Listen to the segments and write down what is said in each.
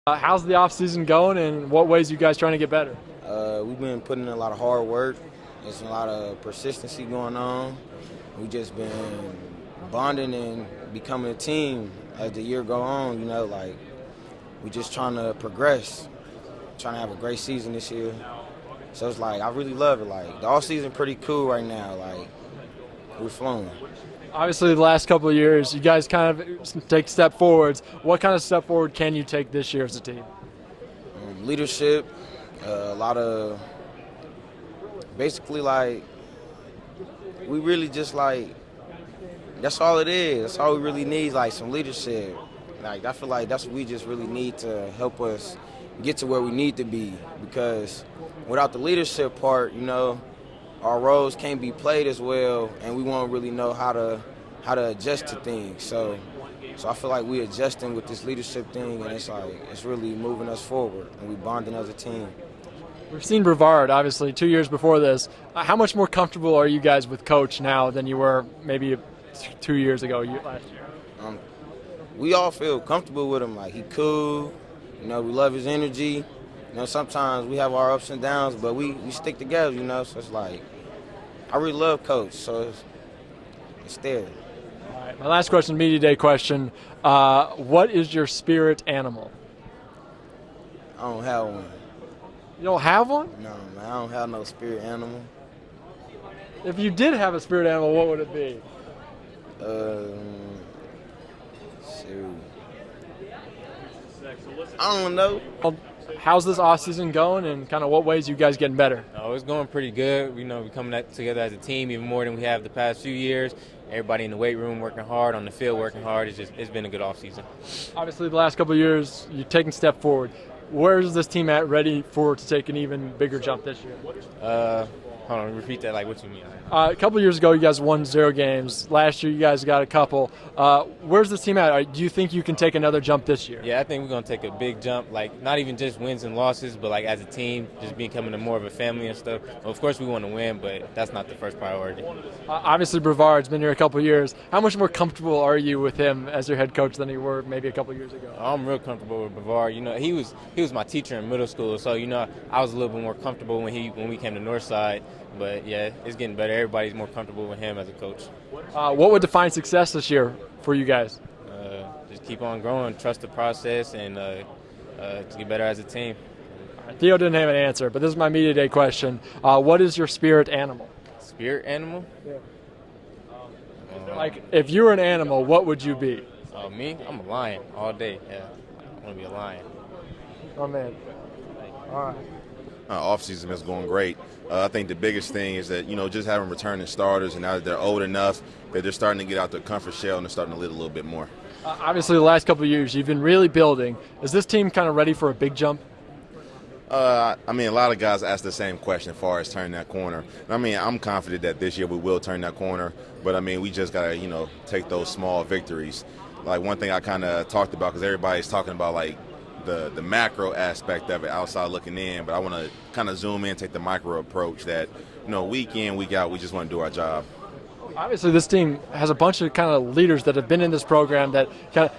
How's the off season going, and what ways you guys trying to get better? We've been putting in a lot of hard work. There's a lot of persistency going on. We've just been bonding and becoming a team as the year go on. We just trying to progress, trying to have a great season this year. So it's like I really love it. Like the off season pretty cool right now. Like we're flowing. Obviously, the last couple of years, you guys kind of take step forwards. What kind of step forward can you take this year as a team? Leadership, a lot of basically like we really just like that's all it is. That's all we really need, like some leadership. Like I feel like that's what we just really need to help us get to where we need to be. Because without the leadership part, our roles can't be played as well, and we won't really know how to adjust to things. So I feel like we're adjusting with this leadership thing, and it's really moving us forward, and we bonding as a team. We've seen Brevard, obviously, 2 years before this. How much more comfortable are you guys with Coach now than you were maybe 2 years ago, last year? We all feel comfortable with him. Like he cool. We love his energy. Sometimes we have our ups and downs, but we stick together. So it's like I really love Coach. So it's there. All right, my last question, media day question. What is your spirit animal? I don't have one. You don't have one? No, man, I don't have no spirit animal. If you did have a spirit animal, what would it be? Shoot. I don't know. How's this off season going, and kind of what ways you guys getting better? Oh, it's going pretty good. We're coming together as a team even more than we have the past few years. Everybody in the weight room working hard, on the field working hard. It's been a good off season. Obviously, the last couple of years, you're taking a step forward. Where is this team at ready to take an even bigger jump this year? Hold on, repeat that. Like, what you mean? A couple of years ago, you guys won 0 games. Last year, you guys got a couple. Where's this team at? Do you think you can take another jump this year? Yeah, I think we're going to take a big jump, like not even just wins and losses, but like as a team, just becoming more of a family and stuff. Well, of course, we want to win, but that's not the first priority. Obviously, Brevard's been here a couple of years. How much more comfortable are you with him as your head coach than you were maybe a couple of years ago? I'm real comfortable with Brevard. He was my teacher in middle school, so I was a little bit more comfortable when we came to Northside. But yeah, it's getting better. Everybody's more comfortable with him as a coach. What would define success this year for you guys? Just keep on growing, trust the process, and to get better as a team. Theo didn't have an answer, but this is my media day question. What is your spirit animal? Spirit animal? Yeah. Like, if you were an animal, what would you be? Me? I'm a lion all day. Yeah, I want to be a lion. Oh, man. All right. Off-season is going great. I think the biggest thing is that, just having returning starters, and now that they're old enough that ththey're starting to get out their comfort shell and they're starting to lead a little bit more. Obviously, the last couple of years, you've been really building. Is this team kind of ready for a big jump? A lot of guys ask the same question as far as turning that corner. I'm confident that this year we will turn that corner, but, we just got to, take those small victories. Like one thing I kind of talked about, because everybody's talking about, like, the macro aspect of it outside looking in, but I want to kind of zoom in, take the micro approach that, week in, week out, we just want to do our job. Obviously, this team has a bunch of kind of leaders that have been in this program.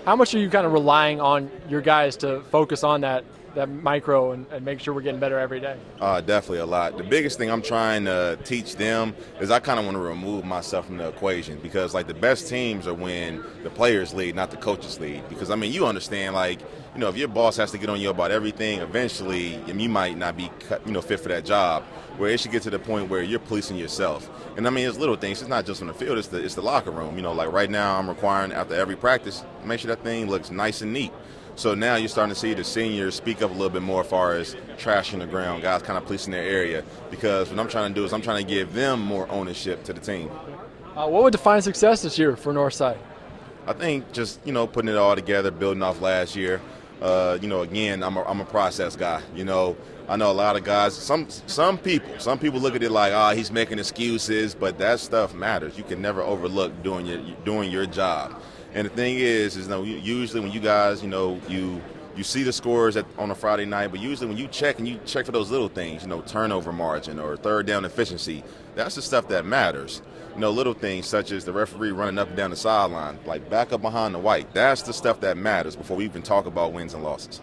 How much are you kind of relying on your guys to focus on that micro and make sure we're getting better every day? Definitely a lot. The biggest thing I'm trying to teach them is I kind of want to remove myself from the equation, because like the best teams are when the players lead, not the coaches lead. Because you understand, like, if your boss has to get on you about everything, eventually you might not be fit for that job. Where it should get to the point where you're policing yourself. And it's little things. It's not just on the field. It's the locker room. Like right now, I'm requiring after every practice, make sure that thing looks nice and neat. So now you're starting to see the seniors speak up a little bit more as far as trashing the ground, guys kind of policing their area. Because what I'm trying to do is I'm trying to give them more ownership to the team. What would define success this year for Northside? I think just, putting it all together, building off last year. Again, I'm a process guy. I know a lot of guys, some people look at it like, he's making excuses, but that stuff matters. You can never overlook doing your job. And the thing is usually when you guys, you see the scores on a Friday night, but usually when you check for those little things, turnover margin or third down efficiency, that's the stuff that matters. Little things such as the referee running up and down the sideline, like back up behind the white. That's the stuff that matters before we even talk about wins and losses.